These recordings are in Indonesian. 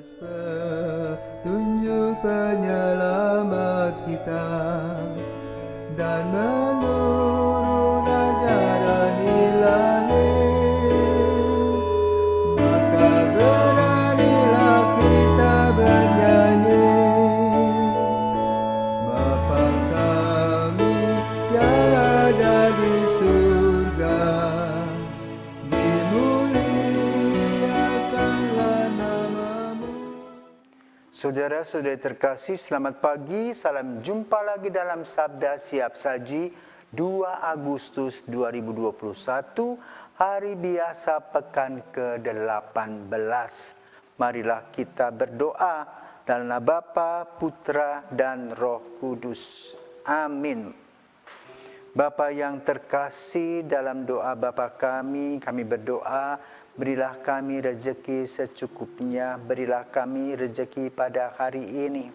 Petunjuk penyelamat kita dan menurut ajaran Ilahi, maka beranilah kita bernyanyi. Bapa kami yang ada di surga, dimuliakanlah namamu. Saudara-saudari terkasih, selamat pagi. Salam jumpa lagi dalam Sabda Siap Saji 2 Agustus 2021, hari biasa pekan ke-18. Marilah kita berdoa dalam nama Bapa, Putra, dan Roh Kudus. Amin. Bapa yang terkasih, dalam doa Bapa kami berdoa, berilah kami rezeki secukupnya, berilah kami rezeki pada hari ini.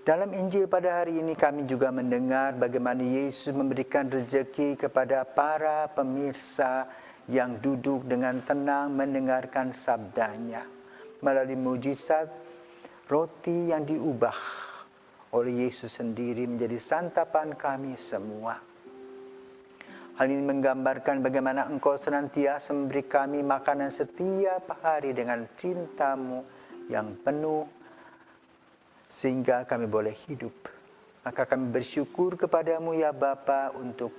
Dalam Injil pada hari ini kami juga mendengar bagaimana Yesus memberikan rezeki kepada para pemirsa yang duduk dengan tenang mendengarkan sabdanya. Melalui mujizat roti yang diubah oleh Yesus sendiri menjadi santapan kami semua. Hal ini menggambarkan bagaimana Engkau senantiasa memberi kami makanan setiap hari dengan cinta-Mu yang penuh, sehingga kami boleh hidup. Maka kami bersyukur kepadamu ya Bapa untuk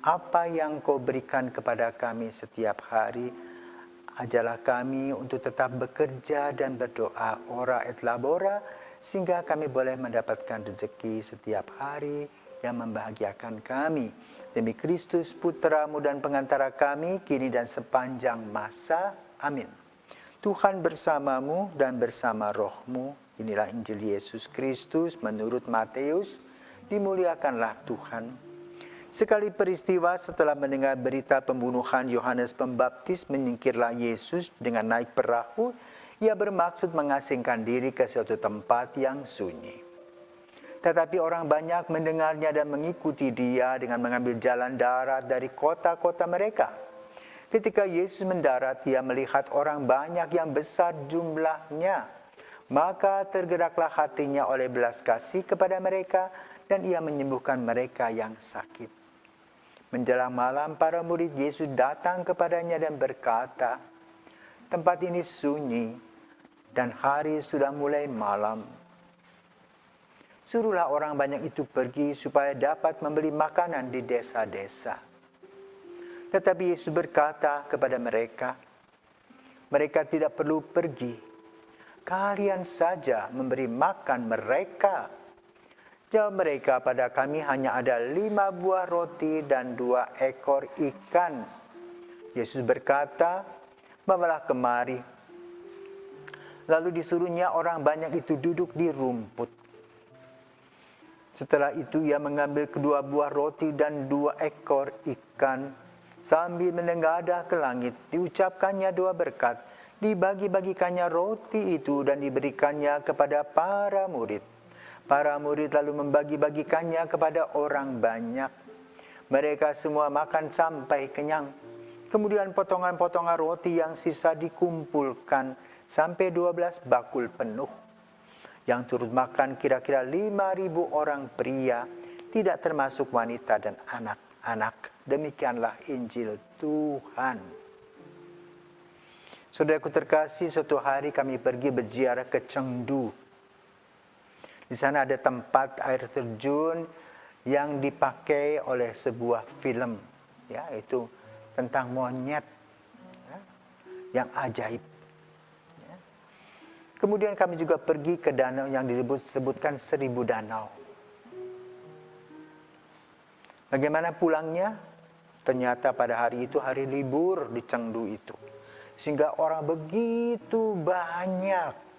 apa yang Kau berikan kepada kami setiap hari. Ajarlah kami untuk tetap bekerja dan berdoa, ora et labora, sehingga kami boleh mendapatkan rezeki setiap hari yang membahagiakan kami. Demi Kristus Putra-Mu dan pengantara kami, kini dan sepanjang masa. Amin. Tuhan bersamamu dan bersama roh-Mu. Inilah Injil Yesus Kristus menurut Matius. Dimuliakanlah Tuhan. Sekali peristiwa setelah mendengar berita pembunuhan Yohanes Pembaptis, menyingkirlah Yesus dengan naik perahu. Ia bermaksud mengasingkan diri ke suatu tempat yang sunyi. Tetapi orang banyak mendengarnya dan mengikuti dia dengan mengambil jalan darat dari kota-kota mereka. Ketika Yesus mendarat, ia melihat orang banyak yang besar jumlahnya. Maka tergeraklah hatinya oleh belas kasih kepada mereka, dan ia menyembuhkan mereka yang sakit. Menjelang malam, para murid Yesus datang kepadanya dan berkata, "Tempat ini sunyi dan hari sudah mulai malam. Suruhlah orang banyak itu pergi supaya dapat membeli makanan di desa-desa." Tetapi Yesus berkata kepada mereka, "Mereka tidak perlu pergi. Kalian saja memberi makan mereka." Jawab mereka, "Pada kami hanya ada 5 buah roti dan 2 ekor ikan." Yesus berkata, "Bawalah kemari." Lalu disuruhnya orang banyak itu duduk di rumput. Setelah itu ia mengambil kedua buah roti dan 2 ekor ikan. Sambil menengadah ke langit, diucapkannya doa berkat. Dibagi-bagikannya roti itu dan diberikannya kepada para murid. Para murid lalu membagi-bagikannya kepada orang banyak. Mereka semua makan sampai kenyang. Kemudian potongan-potongan roti yang sisa dikumpulkan sampai 12 bakul penuh. Yang turut makan kira-kira 5.000 orang pria, tidak termasuk wanita dan anak-anak. Demikianlah Injil Tuhan. Saudaraku terkasih, suatu hari kami pergi berziarah ke Chengdu. Di sana ada tempat air terjun yang dipakai oleh sebuah film, yaitu tentang monyet yang ajaib. Kemudian kami juga pergi ke danau yang disebutkan 1000 danau. Bagaimana pulangnya? Ternyata pada hari itu hari libur di Chengdu itu, sehingga orang begitu banyak.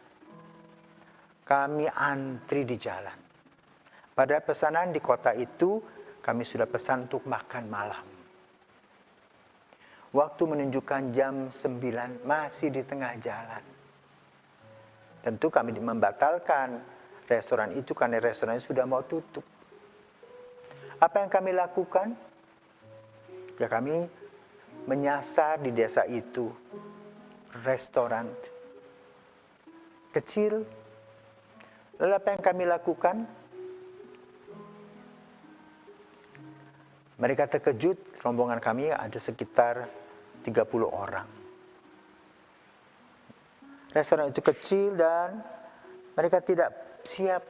Kami antri di jalan. Pada pesanan di kota itu, kami sudah pesan untuk makan malam. Waktu menunjukkan jam 9, masih di tengah jalan. Tentu kami membatalkan restoran itu karena restoran sudah mau tutup. Apa yang kami lakukan? Ya, kami menyasar di desa itu restoran kecil. Lalu apa yang kami lakukan? Mereka terkejut, rombongan kami ada sekitar 30 orang. Restoran itu kecil dan mereka tidak siap.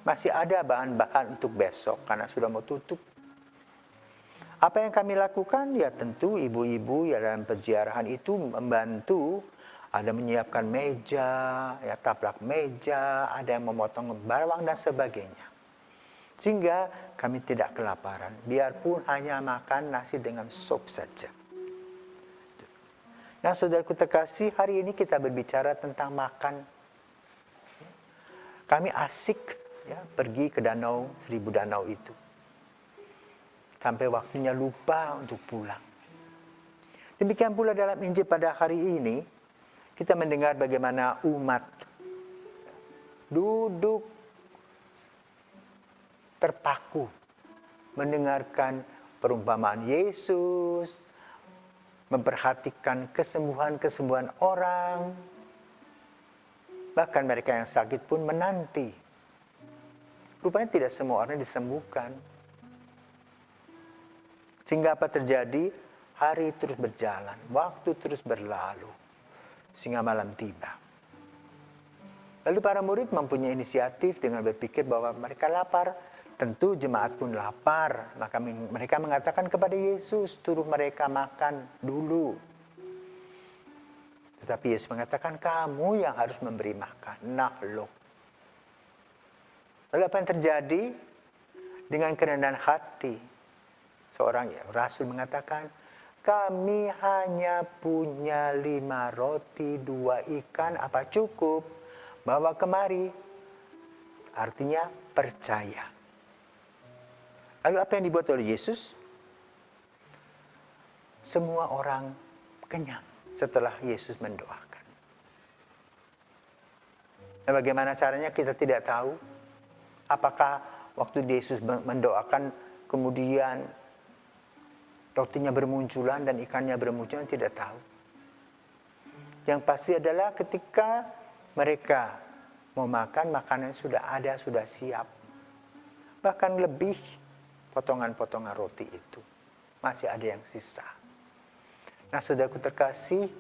Masih ada bahan-bahan untuk besok karena sudah mau tutup. Apa yang kami lakukan? Ya tentu ibu-ibu ya dalam penziarahan itu membantu. Ada menyiapkan meja, ya taplak meja, ada yang memotong bawang dan sebagainya. Sehingga kami tidak kelaparan, biarpun hanya makan nasi dengan sup saja. Nah, saudaraku terkasih, hari ini kita berbicara tentang makan. Kami asik ya pergi ke danau, 1000 danau itu. Sampai waktunya lupa untuk pulang. Demikian pula dalam Injil pada hari ini, kita mendengar bagaimana umat duduk terpaku mendengarkan perumpamaan Yesus, memperhatikan kesembuhan-kesembuhan orang. Bahkan mereka yang sakit pun menanti. Rupanya tidak semua orang disembuhkan. Sehingga apa terjadi? Hari terus berjalan, waktu terus berlalu. Sehingga malam tiba. Lalu para murid mempunyai inisiatif dengan berpikir bahwa mereka lapar. Tentu jemaat pun lapar. Maka mereka mengatakan kepada Yesus, suruh mereka makan dulu. Tetapi Yesus mengatakan, kamu yang harus memberi makan. Nah loh. Lalu apa yang terjadi? Dengan kerendahan hati, seorang rasul mengatakan, kami hanya punya 5 roti, 2 ikan, apa cukup? Bawa kemari. Artinya percaya. Lalu apa yang dibuat oleh Yesus? Semua orang kenyang setelah Yesus mendoakan. Dan bagaimana caranya kita tidak tahu. Apakah waktu Yesus mendoakan kemudian rotinya bermunculan dan ikannya bermunculan, tidak tahu. Yang pasti adalah ketika mereka mau makan, makanan sudah ada, sudah siap. Bahkan lebih potongan-potongan roti itu. Masih ada yang sisa. Nah, saudaraku terkasih,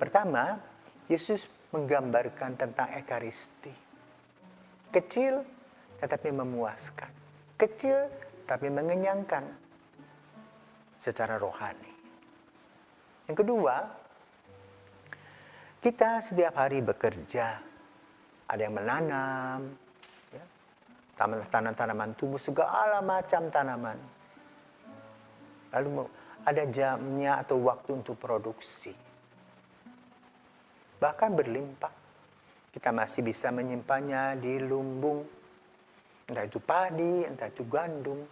pertama, Yesus menggambarkan tentang Ekaristi. Kecil, tetapi memuaskan. Kecil, tapi mengenyangkan secara rohani. Yang kedua, kita setiap hari bekerja. Ada yang menanam, ya, tanaman tumbuh, segala macam tanaman. Lalu ada jamnya atau waktu untuk produksi. Bahkan berlimpah. Kita masih bisa menyimpannya di lumbung. Entah itu padi, entah itu gandum.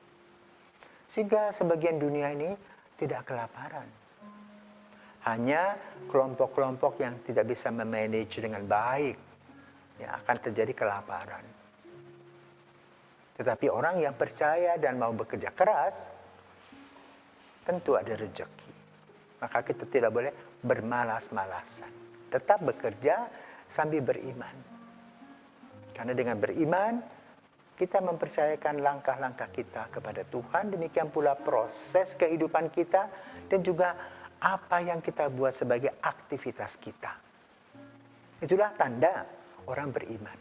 Sehingga sebagian dunia ini tidak kelaparan. Hanya kelompok-kelompok yang tidak bisa memanage dengan baik, ya, akan terjadi kelaparan. Tetapi orang yang percaya dan mau bekerja keras, tentu ada rezeki. Maka kita tidak boleh bermalas-malasan. Tetap bekerja sambil beriman. Karena dengan beriman, kita mempercayakan langkah-langkah kita kepada Tuhan. Demikian pula proses kehidupan kita dan juga apa yang kita buat sebagai aktivitas kita. Itulah tanda orang beriman.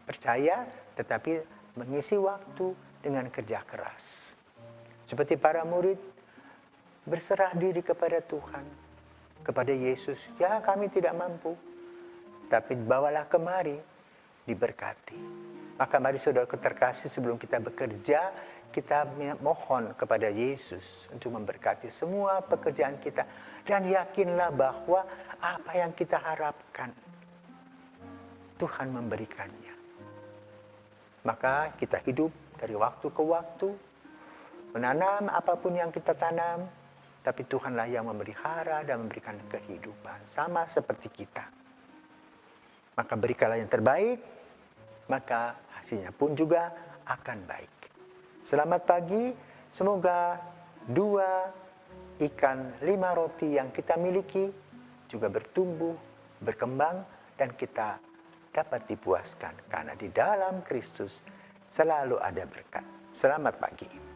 Percaya tetapi mengisi waktu dengan kerja keras. Seperti para murid berserah diri kepada Tuhan, kepada Yesus. Ya, kami tidak mampu, tapi bawalah kemari, diberkati. Maka mari saudara terkasih, sebelum kita bekerja, kita mohon kepada Yesus untuk memberkati semua pekerjaan kita. Dan yakinlah bahwa apa yang kita harapkan, Tuhan memberikannya. Maka kita hidup dari waktu ke waktu, menanam apapun yang kita tanam, tapi Tuhanlah yang memelihara dan memberikan kehidupan. Sama seperti kita. Maka berikanlah yang terbaik, maka hasilnya pun juga akan baik. Selamat pagi, semoga 2 ikan 5 roti yang kita miliki juga bertumbuh, berkembang, dan kita dapat dipuaskan karena di dalam Kristus selalu ada berkat. Selamat pagi.